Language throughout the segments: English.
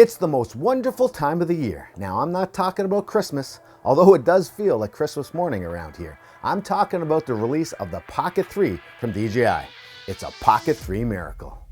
It's the most wonderful time of the year. Now, I'm not talking about Christmas, although it does feel like Christmas morning around here. I'm talking about the release of the Pocket 3 from DJI. It's a Pocket 3 miracle.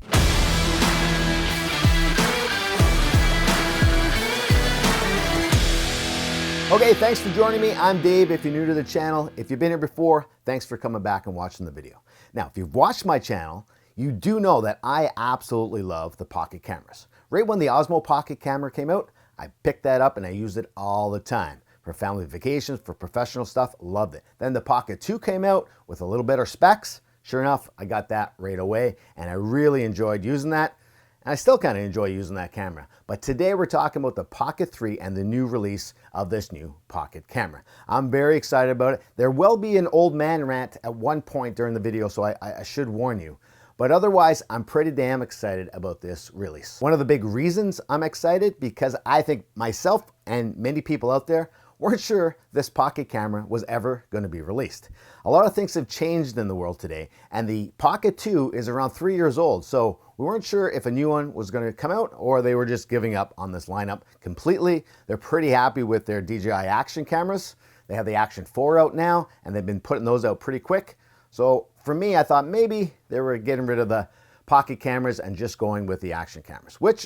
Okay, thanks for joining me. I'm Dave. If you're new to the channel, if you've been here before, thanks for coming back and watching the video. Now, if you've watched my channel, you do know that I absolutely love the Pocket cameras. Right when the Osmo Pocket camera came out, I picked that up and I used it all the time. For family vacations, for professional stuff, loved it. Then the Pocket 2 came out with a little better specs. Sure enough, I got that right away and I really enjoyed using that. And I still kind of enjoy using that camera. But today we're talking about the Pocket 3 and the new release of this new Pocket camera. I'm very excited about it. There will be an old man rant at one point during the video, so I should warn you. But otherwise, I'm pretty damn excited about this release. One of the big reasons I'm excited, because I think myself and many people out there weren't sure this Pocket camera was ever going to be released. A lot of things have changed in the world today, and the Pocket 2 is around 3 years old, so we weren't sure if a new one was going to come out or they were just giving up on this lineup completely. They're pretty happy with their DJI action cameras. They have the Action 4 out now, and they've been putting those out pretty quick. So for me, I thought maybe they were getting rid of the Pocket cameras and just going with the action cameras, which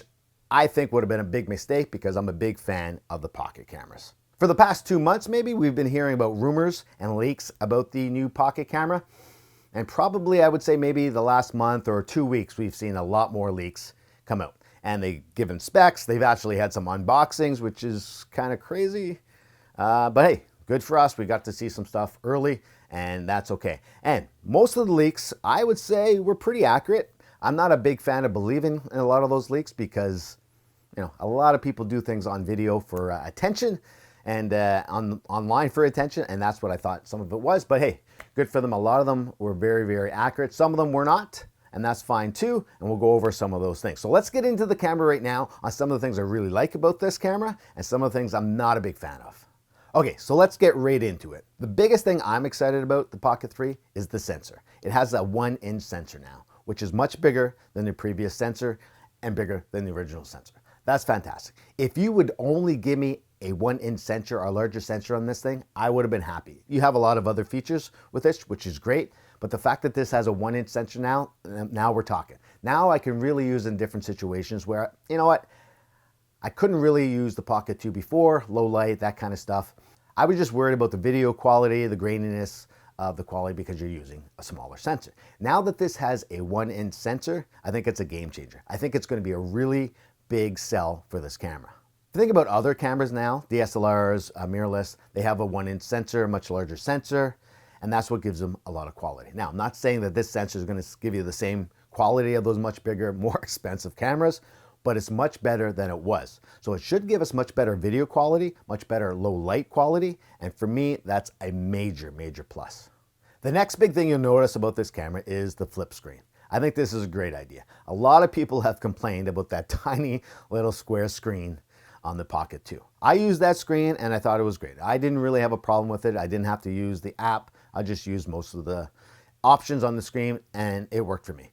I think would have been a big mistake because I'm a big fan of the Pocket cameras. For the past 2 months, maybe, we've been hearing about rumors and leaks about the new Pocket camera. And probably, I would say maybe the last month or 2 weeks, we've seen a lot more leaks come out. And they've given specs. They've actually had some unboxings, which is kind of crazy. But hey, good for us. We got to see some stuff early, and that's okay. And most of the leaks, I would say, were pretty accurate. I'm not a big fan of believing in a lot of those leaks because, you know, a lot of people do things on video for attention and online for attention, and that's what I thought some of it was. But hey, good for them. A lot of them were very, very accurate. Some of them were not, and that's fine too, and we'll go over some of those things. So let's get into the camera right now on some of the things I really like about this camera and some of the things I'm not a big fan of. Okay, so let's get right into it. The biggest thing I'm excited about the Pocket 3 is the sensor. It has a 1-inch sensor now, which is much bigger than the previous sensor and bigger than the original sensor. That's fantastic. If you would only give me a 1-inch sensor or larger sensor on this thing, I would have been happy. You have a lot of other features with this, which is great, but the fact that this has a 1-inch sensor now we're talking. Now I can really use in different situations where, you know what, I couldn't really use the Pocket 2 before, low light, that kind of stuff. I was just worried about the video quality, the graininess of the quality because you're using a smaller sensor. Now that this has a 1-inch sensor, I think it's a game changer. I think it's going to be a really big sell for this camera. If you think about other cameras now, DSLRs, mirrorless, they have a 1-inch sensor, a much larger sensor, and that's what gives them a lot of quality. Now, I'm not saying that this sensor is going to give you the same quality of those much bigger, more expensive cameras, but it's much better than it was. So it should give us much better video quality, much better low light quality, and for me, that's a major, major plus. The next big thing you'll notice about this camera is the flip screen. I think this is a great idea. A lot of people have complained about that tiny little square screen on the Pocket 2. I used that screen and I thought it was great. I didn't really have a problem with it. I didn't have to use the app. I just used most of the options on the screen and it worked for me.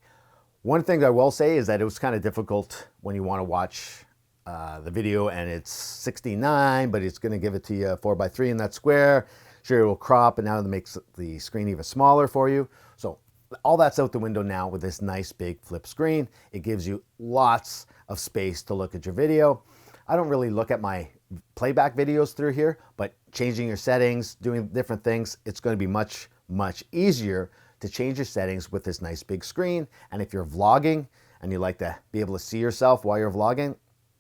One thing I will say is that it was kind of difficult when you want to watch the video and it's 69, but it's going to give it to you 4:3 in that square. Sure, it will crop and now it makes the screen even smaller for you. So all that's out the window now with this nice big flip screen. It gives you lots of space to look at your video. I don't really look at my playback videos through here, but changing your settings, doing different things, it's going to be much, much easier to change your settings with this nice big screen. And if you're vlogging and you like to be able to see yourself while you're vlogging,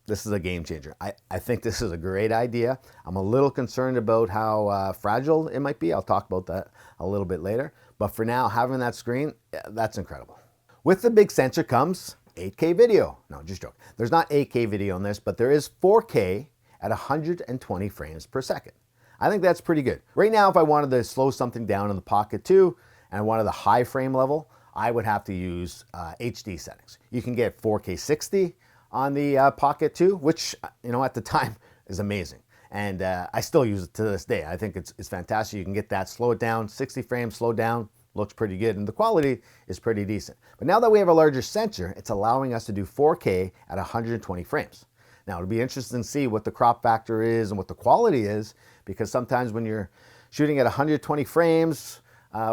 this is a game changer. I think this is a great idea. I'm a little concerned about how fragile it might be. I'll talk about that a little bit later. But for now, having that screen, that's incredible. With the big sensor comes 8K video. No, just joking. There's not 8K video on this, but there is 4K at 120 frames per second. I think that's pretty good. Right now, if I wanted to slow something down in the Pocket 2 and I wanted the high frame level, I would have to use HD settings. You can get 4K 60 on the Pocket 2, which, you know, at the time is amazing. And I still use it to this day. I think it's fantastic. You can get that, slow it down, 60 frames, slow down, looks pretty good, and the quality is pretty decent. But now that we have a larger sensor, it's allowing us to do 4K at 120 frames. Now, it'll be interesting to see what the crop factor is and what the quality is, because sometimes when you're shooting at 120 frames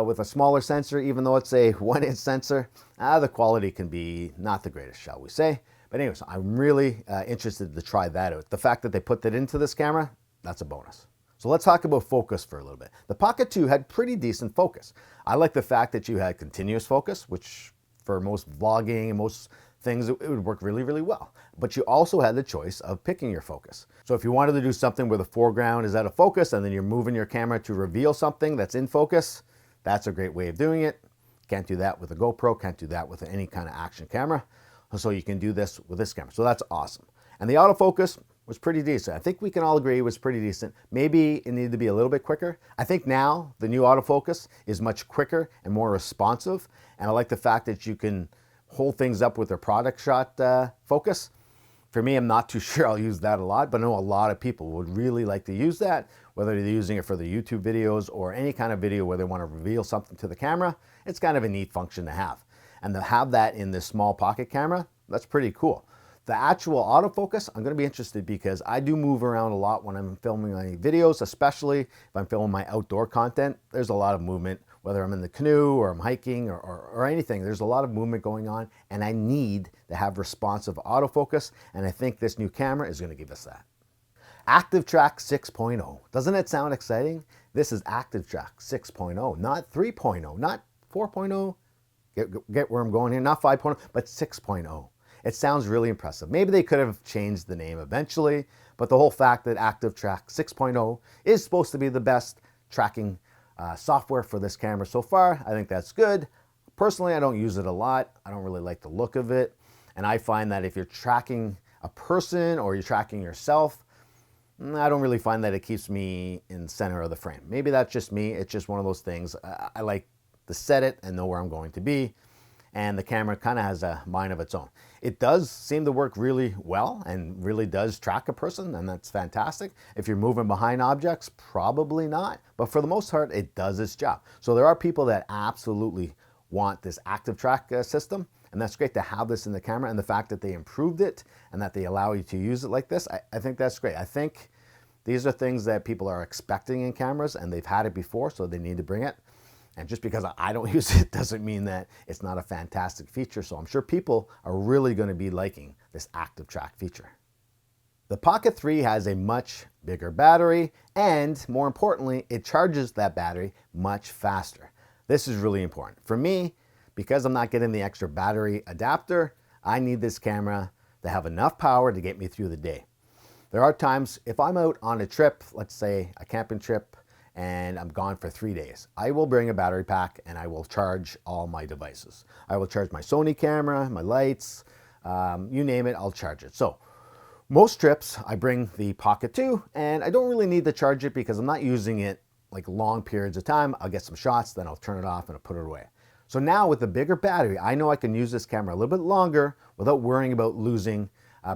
with a smaller sensor, even though it's a 1-inch sensor, the quality can be not the greatest, shall we say. But anyways, I'm really interested to try that out. The fact that they put that into this camera, that's a bonus. So let's talk about focus for a little bit. The Pocket 2 had pretty decent focus. I like the fact that you had continuous focus, which for most vlogging and most things, it would work really, really well. But you also had the choice of picking your focus. So if you wanted to do something where the foreground is out of focus and then you're moving your camera to reveal something that's in focus, that's a great way of doing it. Can't do that with a GoPro, can't do that with any kind of action camera. So you can do this with this camera. So that's awesome. And the autofocus was pretty decent. I think we can all agree it was pretty decent. Maybe it needed to be a little bit quicker. I think now the new autofocus is much quicker and more responsive. And I like the fact that you can hold things up with their product shot focus. For me, I'm not too sure I'll use that a lot, but I know a lot of people would really like to use that, whether they're using it for the YouTube videos or any kind of video where they want to reveal something to the camera. It's kind of a neat function to have. And to have that in this small pocket camera, that's pretty cool. The actual autofocus, I'm going to be interested because I do move around a lot when I'm filming my videos, especially if I'm filming my outdoor content. There's a lot of movement, whether I'm in the canoe or I'm hiking or anything. There's a lot of movement going on, and I need to have responsive autofocus, and I think this new camera is going to give us that. Active Track 6.0. Doesn't it sound exciting? This is Active Track 6.0, not 3.0, not 4.0. Get where I'm going here, not 5.0, but 6.0. It sounds really impressive. Maybe they could have changed the name eventually, but the whole fact that Active Track 6.0 is supposed to be the best tracking software for this camera so far, I think that's good. Personally, I don't use it a lot. I don't really like the look of it. And I find that if you're tracking a person or you're tracking yourself, I don't really find that it keeps me in the center of the frame. Maybe that's just me. It's just one of those things. I like to set it and know where I'm going to be. And the camera kind of has a mind of its own. It does seem to work really well and really does track a person, and that's fantastic. If you're moving behind objects, probably not. But for the most part, it does its job. So there are people that absolutely want this active track system, and that's great to have this in the camera. And the fact that they improved it and that they allow you to use it like this, I think that's great. I think these are things that people are expecting in cameras, and they've had it before, so they need to bring it. And just because I don't use it doesn't mean that it's not a fantastic feature. So I'm sure people are really going to be liking this active track feature. The Pocket 3 has a much bigger battery, and more importantly, it charges that battery much faster. This is really important. For me, because I'm not getting the extra battery adapter, I need this camera to have enough power to get me through the day. There are times if I'm out on a trip, let's say a camping trip, and I'm gone for 3 days, I will bring a battery pack and I will charge all my devices. I will charge my Sony camera, my lights, you name it, I'll charge it. So most trips I bring the Pocket 2, and I don't really need to charge it because I'm not using it like long periods of time. I'll get some shots, then I'll turn it off and I'll put it away. So now with the bigger battery, I know I can use this camera a little bit longer without worrying about losing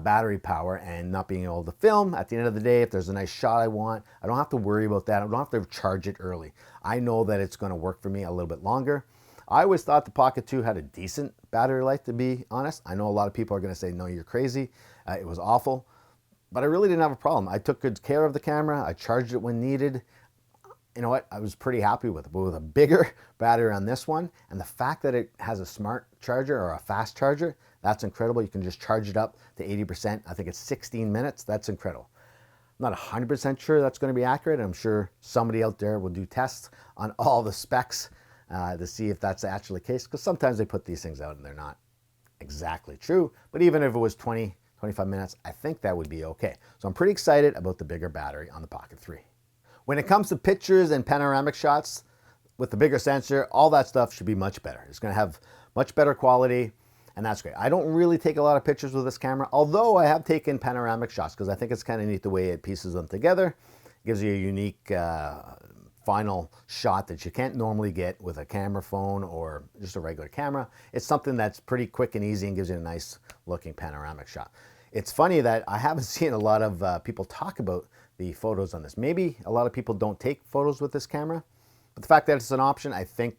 battery power and not being able to film. At the end of the day, if there's a nice shot I want, I don't have to worry about that. I don't have to charge it early. I know that it's going to work for me a little bit longer. I always thought the Pocket 2 had a decent battery life, to be honest. I know a lot of people are going to say, no, you're crazy. It was awful. But I really didn't have a problem. I took good care of the camera. I charged it when needed. You know what? I was pretty happy with it. But with a bigger battery on this one, and the fact that it has a smart charger or a fast charger, that's incredible. You can just charge it up to 80%. I think it's 16 minutes. That's incredible. I'm not 100% sure that's going to be accurate. I'm sure somebody out there will do tests on all the specs to see if that's actually the case, because sometimes they put these things out and they're not exactly true. But even if it was 20, 25 minutes, I think that would be okay. So I'm pretty excited about the bigger battery on the Pocket 3. When it comes to pictures and panoramic shots, with the bigger sensor, all that stuff should be much better. It's going to have much better quality, and that's great. I don't really take a lot of pictures with this camera, although I have taken panoramic shots because I think it's kind of neat the way it pieces them together. It gives you a unique final shot that you can't normally get with a camera phone or just a regular camera. It's something that's pretty quick and easy and gives you a nice looking panoramic shot. It's funny that I haven't seen a lot of people talk about the photos on this. Maybe a lot of people don't take photos with this camera, but the fact that it's an option, I think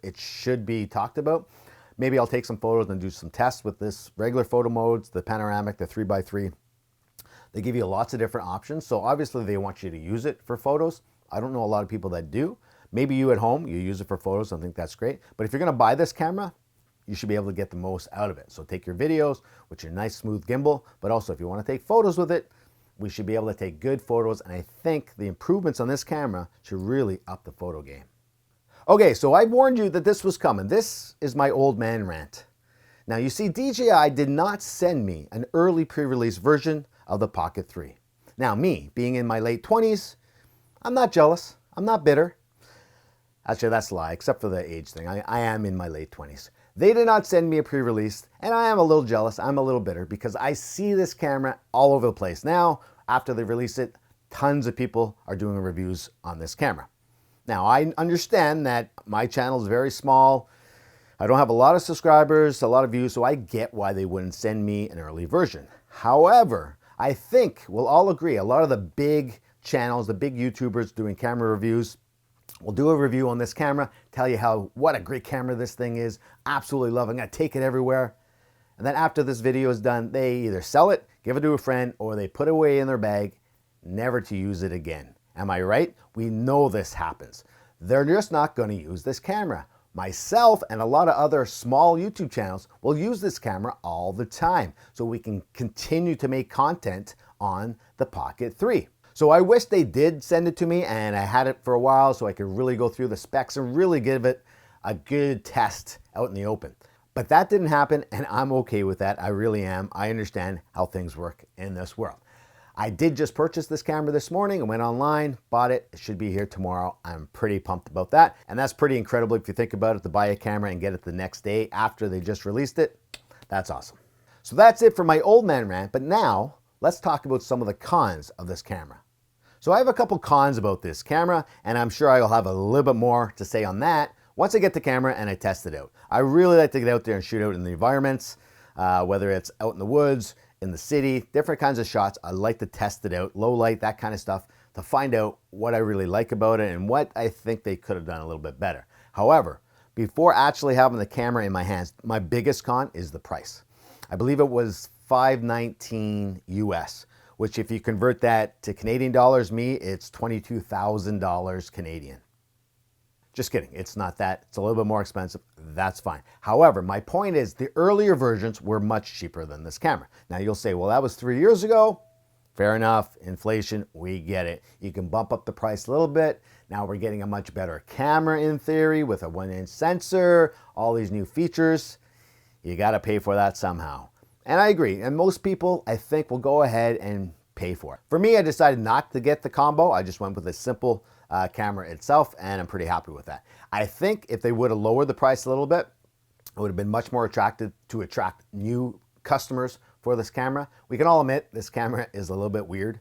it should be talked about. Maybe I'll take some photos and do some tests with this regular photo modes, the panoramic, the 3x3, They give you lots of different options. So obviously they want you to use it for photos. I don't know a lot of people that do. Maybe you at home, you use it for photos. I think that's great. But if you're gonna buy this camera, you should be able to get the most out of it. So take your videos with your nice smooth gimbal, but also if you wanna take photos with it, we should be able to take good photos. And I think the improvements on this camera should really up the photo game. Okay, so I warned you that this was coming. This is my old man rant. Now you see, DJI did not send me an early pre-release version of the Pocket 3. Now me, being in my late 20s, I'm not jealous, I'm not bitter. Actually, that's a lie, except for the age thing. I am in my late 20s. They did not send me a pre-release, and I am a little jealous, I'm a little bitter, because I see this camera all over the place. Now, after they release it, tons of people are doing reviews on this camera. Now, I understand that my channel is very small. I don't have a lot of subscribers, a lot of views, so I get why they wouldn't send me an early version. However, I think we'll all agree, a lot of the big channels, the big YouTubers doing camera reviews, will do a review on this camera, tell you what a great camera this thing is, absolutely love it, I'm gonna take it everywhere. And then after this video is done, they either sell it, give it to a friend, or they put it away in their bag, never to use it again. Am I right? We know this happens. They're just not going to use this camera. Myself and a lot of other small YouTube channels will use this camera all the time so we can continue to make content on the Pocket 3. So I wish they did send it to me and I had it for a while so I could really go through the specs and really give it a good test out in the open. But that didn't happen and I'm okay with that. I really am. I understand how things work in this world. I did just purchase this camera this morning. I went online, bought it. It should be here tomorrow. I'm pretty pumped about that. And that's pretty incredible if you think about it, to buy a camera and get it the next day after they just released it. That's awesome. So that's it for my old man rant. But now let's talk about some of the cons of this camera. So I have a couple cons about this camera, and I'm sure I'll have a little bit more to say on that once I get the camera and I test it out. I really like to get out there and shoot out in the environments, whether it's out in the woods, in the city, different kinds of shots. I like to test it out, low light, that kind of stuff, to find out what I really like about it and what I think they could have done a little bit better. However, before actually having the camera in my hands, my biggest con is the price. I believe it was $519 US, which if you convert that to Canadian dollars, it's $22,000 Canadian. Just kidding, it's not that. It's a little bit more expensive, that's fine. However, my point is the earlier versions were much cheaper than this camera. Now you'll say, well, that was 3 years ago. Fair enough, inflation, we get it. You can bump up the price a little bit. Now we're getting a much better camera in theory with a 1-inch sensor, all these new features. You gotta pay for that somehow. And I agree, and most people, I think, will go ahead and pay for it. For me, I decided not to get the combo. I just went with a simple camera itself, and I'm pretty happy with that. I think if they would have lowered the price a little bit, it would have been much more attractive to attract new customers for this camera. We can all admit this camera is a little bit weird.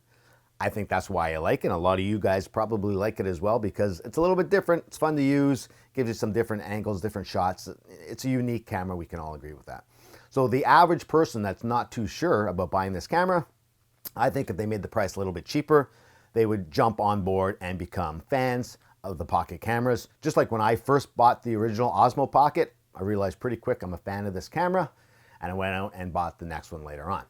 I think that's why I like it. A lot of you guys probably like it as well because it's a little bit different. It's fun to use, gives you some different angles, different shots. It's a unique camera. We can all agree with that. So the average person that's not too sure about buying this camera, I think if they made the price a little bit cheaper, they would jump on board and become fans of the Pocket cameras. Just like when I first bought the original Osmo Pocket, I realized pretty quick I'm a fan of this camera, and I went out and bought the next one later on.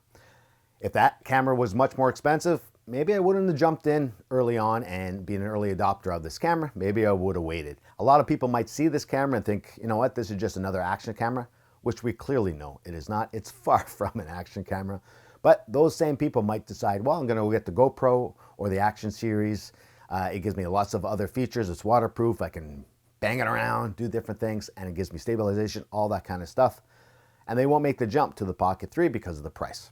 If that camera was much more expensive, maybe I wouldn't have jumped in early on and been an early adopter of this camera. Maybe I would have waited. A lot of people might see this camera and think, you know what, this is just another action camera, which we clearly know it is not. It's far from an action camera. But those same people might decide, well, I'm going to get the GoPro or the Action series. It gives me lots of other features. It's waterproof. I can bang it around, do different things, and it gives me stabilization, all that kind of stuff. And they won't make the jump to the Pocket 3 because of the price.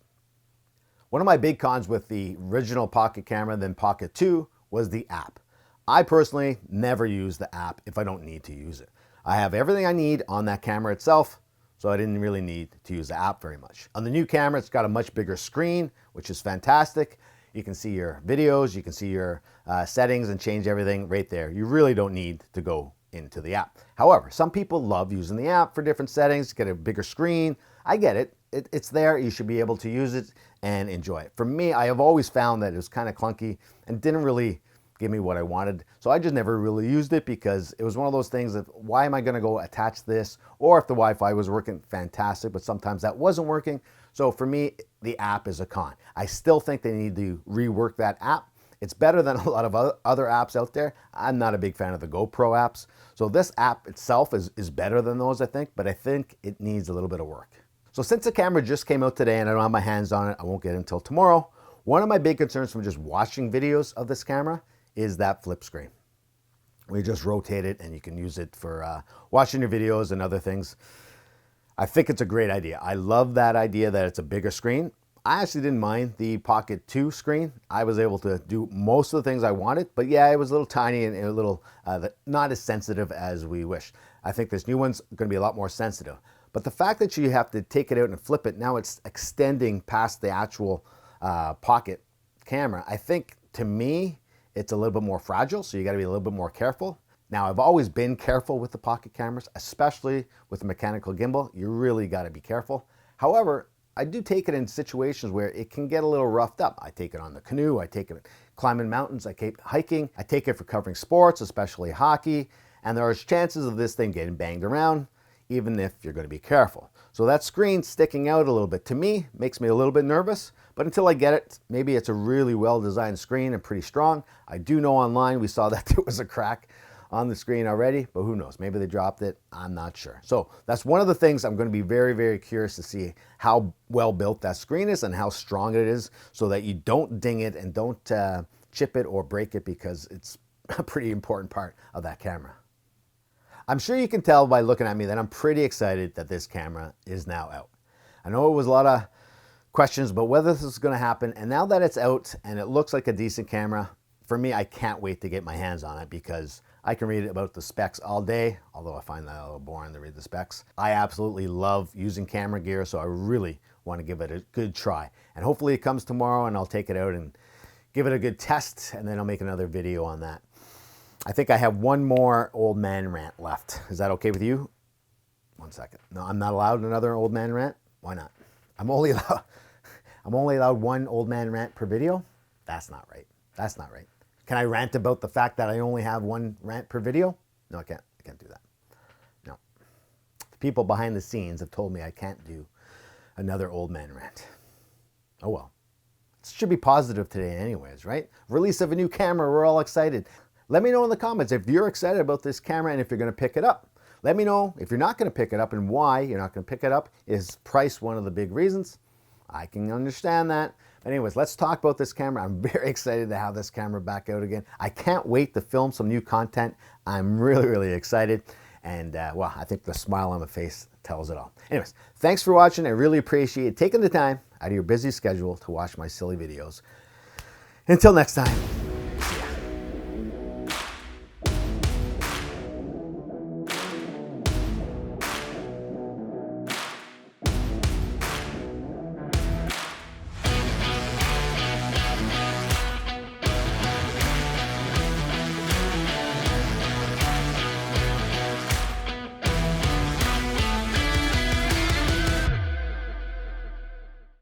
One of my big cons with the original Pocket camera, then Pocket 2, was the app. I personally never use the app if I don't need to use it. I have everything I need on that camera itself, so I didn't really need to use the app very much. On the new camera, it's got a much bigger screen, which is fantastic. You can see your videos, you can see your settings and change everything right there. You really don't need to go into the app. However, some people love using the app for different settings, get a bigger screen. I get it. It's there. You should be able to use it and enjoy it. For me, I have always found that it was kind of clunky and didn't really give me what I wanted. So I just never really used it because it was one of those things that why am I going to go attach this? Or if the Wi-Fi was working, fantastic, but sometimes that wasn't working. So for me, the app is a con. I still think they need to rework that app. It's better than a lot of other apps out there. I'm not a big fan of the GoPro apps. So this app itself is better than those, I think, but I think it needs a little bit of work. So since the camera just came out today and I don't have my hands on it, I won't get it until tomorrow. One of my big concerns from just watching videos of this camera is that flip screen. We just rotate it and you can use it for watching your videos and other things. I think it's a great idea. I love that idea that it's a bigger screen. I actually didn't mind the Pocket 2 screen. I was able to do most of the things I wanted, but yeah, it was a little tiny and a little not as sensitive as we wish. I think this new one's going to be a lot more sensitive. But the fact that you have to take it out and flip it, now it's extending past the actual Pocket camera. I think, to me, it's a little bit more fragile, so you got to be a little bit more careful. Now, I've always been careful with the Pocket cameras, especially with the mechanical gimbal. You really got to be careful. However, I do take it in situations where it can get a little roughed up. I take it on the canoe, I take it climbing mountains, I take it hiking, I take it for covering sports, especially hockey, and there are chances of this thing getting banged around, even if you're going to be careful. So that screen sticking out a little bit, to me, makes me a little bit nervous, but until I get it, maybe it's a really well-designed screen and pretty strong. I do know online we saw that there was a crack on the screen already, but who knows? Maybe they dropped it. I'm not sure. So that's one of the things I'm going to be very, very curious to see how well built that screen is and how strong it is so that you don't ding it and don't chip it or break it, because it's a pretty important part of that camera. I'm sure you can tell by looking at me that I'm pretty excited that this camera is now out. I know it was a lot of questions about whether this is going to happen, and now that it's out and it looks like a decent camera, for me, I can't wait to get my hands on it, because I can read about the specs all day, although I find that a little boring to read the specs. I absolutely love using camera gear, so I really want to give it a good try. And hopefully it comes tomorrow and I'll take it out and give it a good test, and then I'll make another video on that. I think I have one more old man rant left. Is that okay with you? One second. No, I'm not allowed another old man rant? Why not? I'm only allowed one old man rant per video? That's not right. That's not right. Can I rant about the fact that I only have one rant per video? No, I can't. I can't do that. No. The people behind the scenes have told me I can't do another old man rant. Oh well. It should be positive today anyways, right? Release of a new camera. We're all excited. Let me know in the comments if you're excited about this camera and if you're going to pick it up. Let me know if you're not going to pick it up and why you're not going to pick it up. Is price one of the big reasons? I can understand that. Anyways, let's talk about this camera. I'm very excited to have this camera back out again. I can't wait to film some new content. I'm really, really excited. And well, I think the smile on my face tells it all. Anyways, thanks for watching. I really appreciate taking the time out of your busy schedule to watch my silly videos. Until next time.